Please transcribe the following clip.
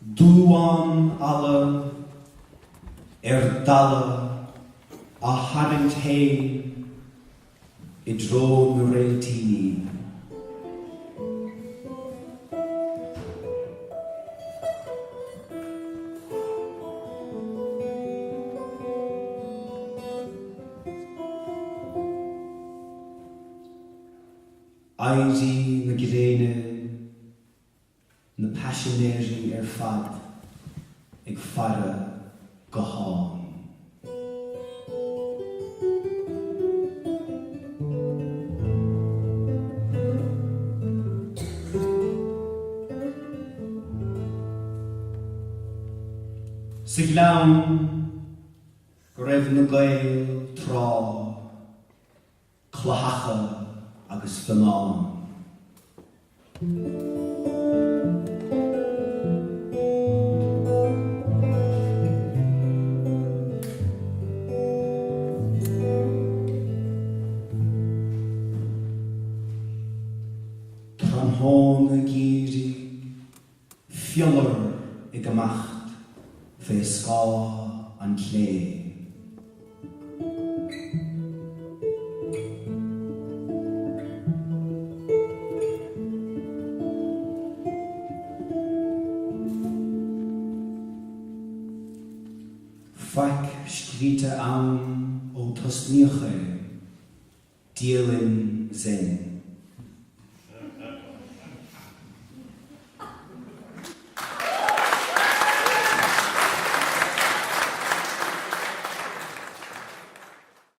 Dúan alla dalla a hadant hain I dro na réitini. Aidí na gréine na passionéirí fad ag fada go háin. Sa gleann go raibh na Gael trá chláthacha agus fanán. Tramhón na gírig fiollar ag amacht fé scá an clé. Faic scríte am ó tosníocha díalinn zin.